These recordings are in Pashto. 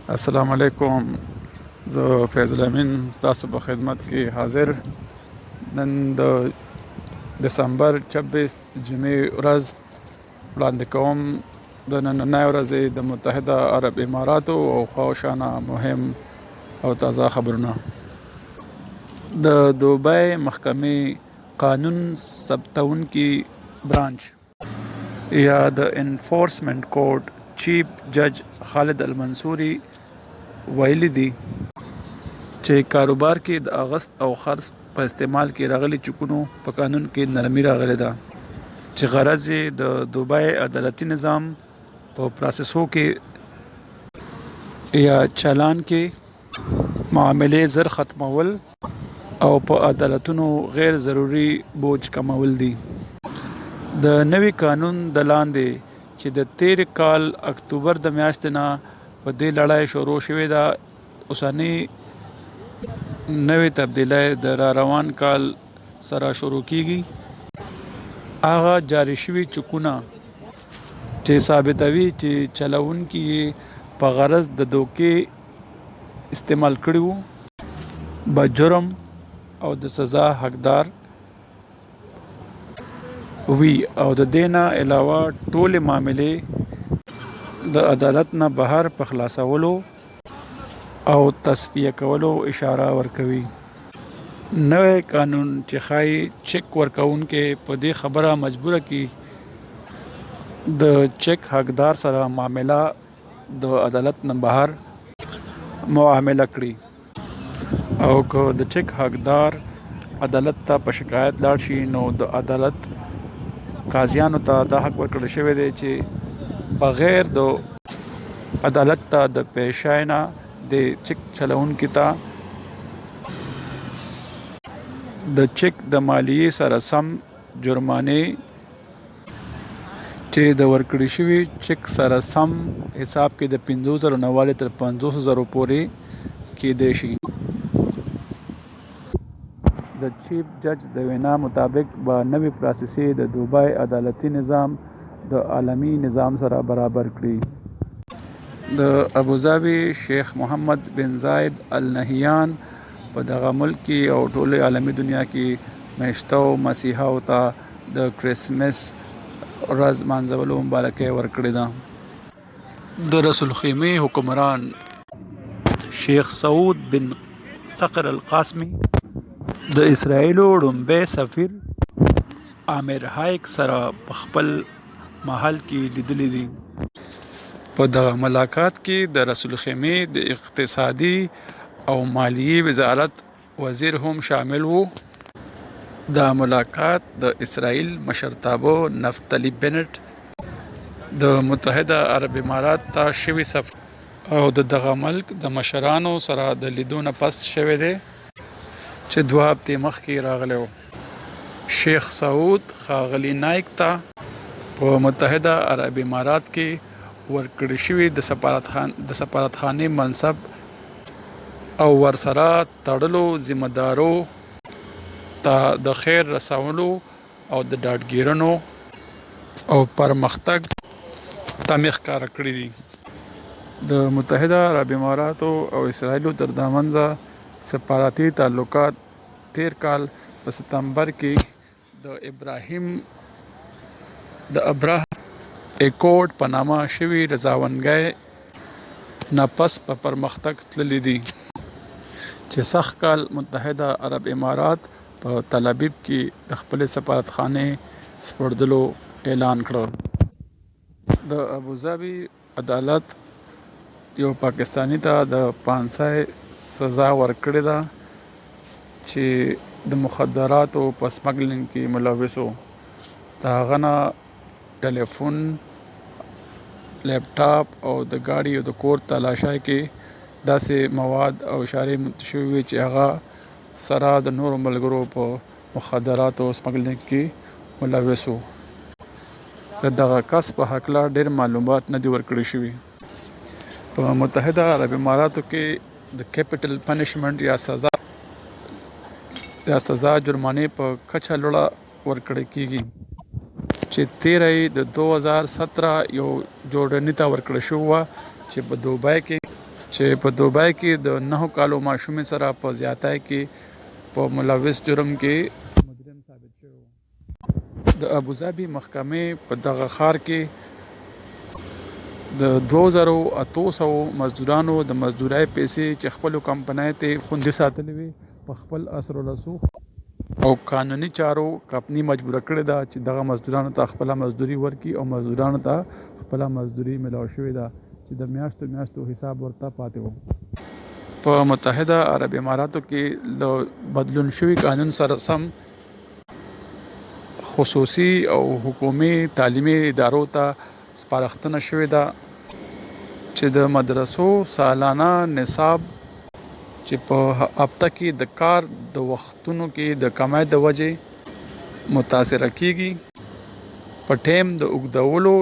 السلام علیکم. زه فیض الامین ستاسو په خدمت کې حاضر. نن د دسمبر 26 جمعې ورځ وړاندې کوم د نننۍ ورځې د متحده عرب اماراتو او خواوشانه مهم او تازه خبرونه. د دوبۍ محکمې قانون ثبتونکي برانچ یا د انفورسمنٹ کورټ چیف جج خالد المنصوري ویلي دي چې کاروبار کې د اغست او خرڅ په استعمال کې راغلي چکونو په قانون کې نرمي راغلې ده چې غرض یې د دوبۍ عدالتي نظام په پروسسو کې یا چالان کې معاملې زر ختمول او په عدالتونو غیر ضروري بوج کمول دي. د نوي قانون د لاندې چې د تیر کال اکتوبر د میاشتې نه په دې لړۍ شروع شوې ده، اوسنۍ نوې تبدیلۍ د را روان کال سره شروع کیږي. هغه جاری شوي چکونه چې ثابتوي چې چلوونکي یې په غرض د دوکې استعمال کړي وو به جرم او د سزا حقدار وي او د دې نه علاوه ټولې معاملې د عدالت نه بهر په خلاصولو او تصفیه کولو اشاره ورکوي. نوی قانون چې ښایي چک ورکوونکي په دې خبره مجبوره کړي د چک حقدار سره معامله د عدالت نه بهر معامله کړي، او که د چک حقدار عدالت ته په شکایت لاړ شي نو د عدالت قاضیانو ته دا حق ورکړل شوی دی چې بغیر د عدالت ته د پیشای نه د چک چلوونکي ته د چک د مالیې سره سم جرمانې چې د ورکړي شوي چک سره سم حساب کې د 50,000 نه والې تر 50,000 پورې کېدی شي. د چیف جج د وینا مطابق به نوې پروسسې د دوبۍ عدالتي نظام د عالمي نظام سره برابر کړي. د ابوظبي شیخ محمد بن زاید ال نهیان په دغه ملک کې او ټولې عالمي دنیا کې میشتو مسیحاو ته د کرسمس ورځ مانځولو مبارکي ورکړې ده. د رسول خیمې حکمران شیخ سعود بن صقر القاسمي د اسرائیلو لومړی سفیر عامر هایک سره په خپل محل کې لیدلي دي. په دغه ملاقات کې د رسول خیمې د اقتصادي او مالیې وزارت وزیر هم شامل وو. دا ملاقات د اسرائیل مشرتابه نفتلی بنټ د متحده عرب امارات ته شوي سفر او دغه ملک د مشرانو سره د لیدو نه پس شوی دی چې 2 هفتې مخکې راغلی و. شیخ سعود ښاغلي نایک ته په متحده عرب امارات کې ورکړی شوي د سفارتخانې منصب او ورسره تړلو ذمه دارو ته د خیر رسولو او د ډاډګیرنو او پرمختګ تمې ښکاره کړي دي. د متحده عرب اماراتو او اسرائیلو تر منځه سفارتي تعلقات تیر کال په ستمبر کې د ابراهیم اکورډ په نامه شوي رضاوندګۍ نه پس په پرمختګ تللی دي چې سږ کال متحده عرب امارات په تل ابیب کې د خپلې سفارتخانې سپړدلو اعلان کړ. د ابوظبي عدالت یو پاکستاني ته د 500 سزا ورکړې ده چې د مخدراتو په سمګلینګ کې ملوث و. د هغه نه ټلیفون، لیپټاپ او د ګاډي او د کور تلاشۍ کې داسې مواد او اشارې شوي وي چې هغه سره د نورو ملګرو په مخدراتو سمګلینګ کې ملوث و. د دغه کس په هکله ډېر معلومات نه دي ورکړي شوي. په متحده عرب اماراتو کې د کیپټل پنشمنټ یا سزا جرمانې په کچه لوړه ورکړی کیږي چې تیره یې د 2017 یو جورډني ته ورکړی شوې وه چې په دوبۍ کې چې په دوبای کې د 9 کالو ماشومې سره په زیاتۍ کې په ملوث جرم کې مجرم ثابت شوی و. د ابوظبي محکمې په دغه ښار کې د 2800 مزدورانو د مزدورۍ پیسې چې خپلو کمپنۍ ته خوندي ساتلې وي په خپل اثر ورسوخ او قانوني چارو کمپنۍ مجبوره کړې ده چې دغه مزدورانو ته خپله مزدوري ورکړي او مزدورانو ته خپله مزدوري میلاو شوې ده چې د میاشتو حساب ورته پاتې و. په متحده عرب اماراتو کې له بدلون شوي قانون سره سم خصوصي او حکومي تعلیمي ادارو ته سپارښتنه شوې ده چې د مدرسو سالانه نصاب چې په هفته کې د کار د وختونو کې د کمای د وجې متاثره کیږي په ټیم د اوږدولو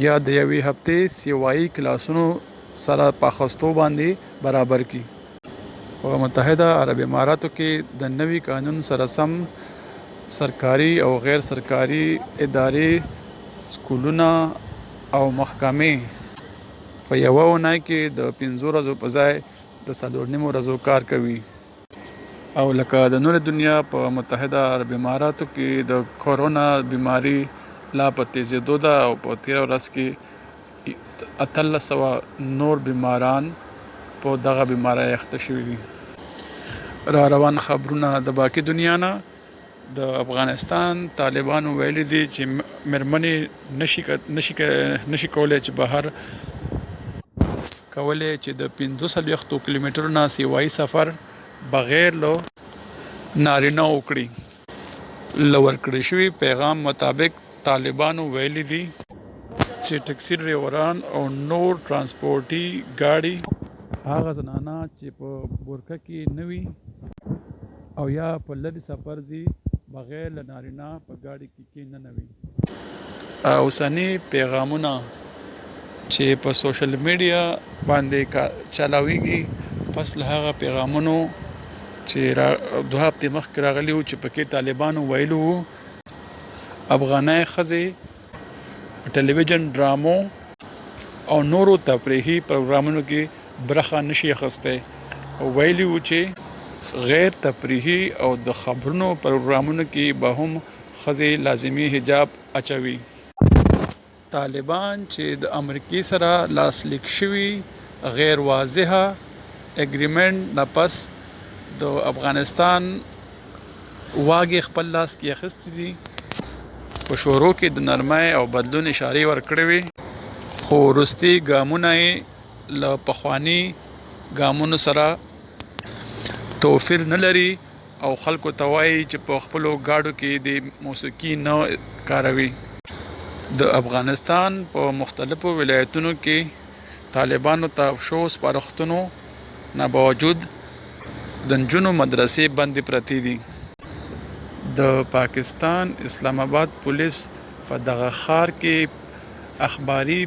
یا د یوې هفتې سیوایي کلاسونو سره په اخیستو باندې برابر کړي. په متحده عرب اماراتو کې د نوي قانون سره سم سرکاري او غیر سرکاري ادارې، سکولونه او محکمې په یوه اونۍ کې د 5 ورځو په ځای د 4.5 ورځو کار کوي. او لکه د نور دنیا په متحده عرب اماراتو کې د کورونا بیماری لا په تیزېدو ده او په 13 ورځ کې 1800 نور بیماران په دغه بیماری اخته شوي دي. را روان خبرونه د باقي دنیا نه. د افغانستان طالبانو ویلي دي چې مېرمنې نشي کولی چې بهر کولی چې د 45 کیلومترو نه سیوایي سفر بغیر له نارینه وکړي. له ورکړې شوي پیغام مطابق طالبانو ویلي دي چې ټکسي ډریوران او نور ترانسپورټي ګاډي هغه زنانه چې په بورکه کې نه وي او یا په لرې سفر ځي بغیر له نارینه په ګاډي کې کېنه وي. اوسني پیغامونه چې په سوشل میډیا باندې چلاویږي پس له هغه پیغامونو چې 2 هفتې مخکې راغلي وو چې پکې طالبانو ویلي وو افغانۍ ښځې ټلویزیون ډرامو او نورو تفریحي پروګرامونو کې برخه نشي اخیستی. ویلي وو چې غیر تفریحي او د خبرونو پروګرامونو کې به هم ښځې لازمي حجاب اچوي. طالبان چې د امریکې سره لاسلیک شوي غیر واضحه اګریمنټ نه پس د افغانستان واګې خپل لاس کې اخیستې دي. په شروع کې د نرمۍ او بدلون اشارې ورکړې وې خو وروستي ګامونه یې له پخواني ګامونو سره توپیر نه لري او خلکو ته وایي چې په خپلو ګاډو کې د موسیقي نه کاروي. د افغانستان په مختلفو ولایتونو کې طالبانو ته شو سپارښتنو نه باوجود د نجونو مدرسې بندې پرتې دي. د پاکستان اسلام آباد پولیس په دغه ښار کې اخباري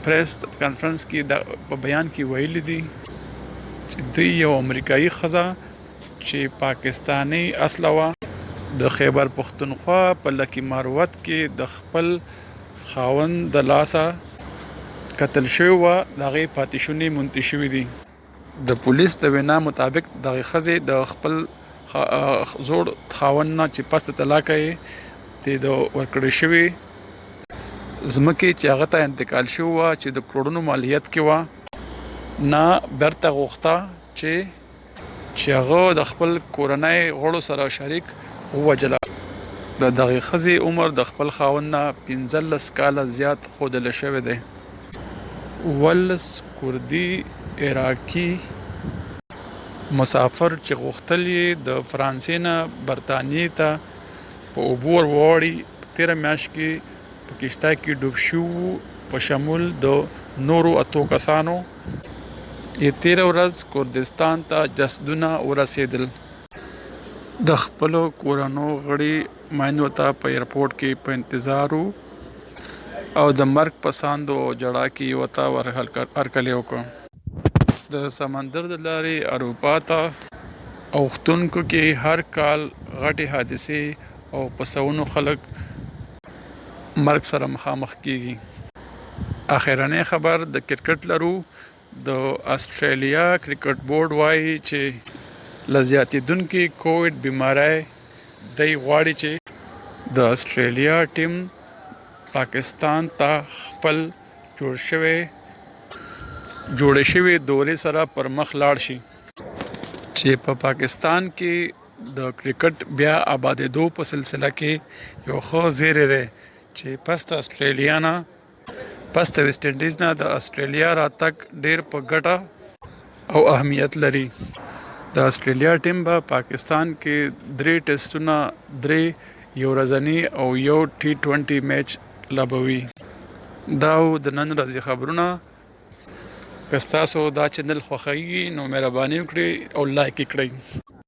پریس کانفرنس کې په بیان کې ویلي دي چې دوی یو امریکایي ښځه چې پاکستاني اصله وه د خیبر پښتونخوا په لکي ماروت کې د خپل خاوند د لاسه قتل شوی وه د هغې پاتې شونې منتې شوي دي. د پولیس د وینا مطابق دغې ښځې د خپل زوړ خاوند نه چې پس د طلاق یې د ورکړې شوې ځمکې چې هغه ته انتقال شوی وه چې د کروڑونو مالیت کې وه نه بیرته غوښته چې هغه د خپل کورنۍ غړو سره شریک ووجله. د دغې ښځې عمر د خپل خاوند نه 15 کاله زیات ښودلی شوی دی. 18 کردي عراقي مسافر چې غوښتل یې د فرانسې نه برطانیې ته په اوبو ور وواړي په 13 میاشت کې په کشتۍ کې ډوب شوي په شمول د نورو 8 کسانو یې 13 ورځ کردستان ته جسدونه ورسېدل. د خپلو کورنو غړي میندو ته په ایرپورټ کې په انتظار وو او د مرګ په ساندو او جړا کې یې ورته هرکلی وکړ. د سمندر د لارې اروپا ته اوښتونکو کې هر کال غټې حادثې او په سوونو خلک مرګ سره مخامخ کیږي. اخرنۍ خبر د کرکټ لرو. د استرالیا کرکټ بورډ وایي چې لزیاتېدونکې کووډ بیماری دی غواړي چې د استرالیا ټیم پاکستان ته خپل جوړې شوې دورې سره پر مخ لاړ شي چې په پاکستان کې د کرکټ بیا آبادېدو په سلسله کې یو ښه زیری دی چې پس د ویسټ انډیز نه د استرالیا راتګ ډیر په ګټه او اهمیت لري. د استرالیا ټیم به پاکستان کې 3 ټیسټونه 3 یو ورځني او یو T20 میچ لوبوي. دا د نن ورځې خبرونه. که ستاسو دا چینل خوښوي نو مهرباني وکړئ او لایک یې کړئ.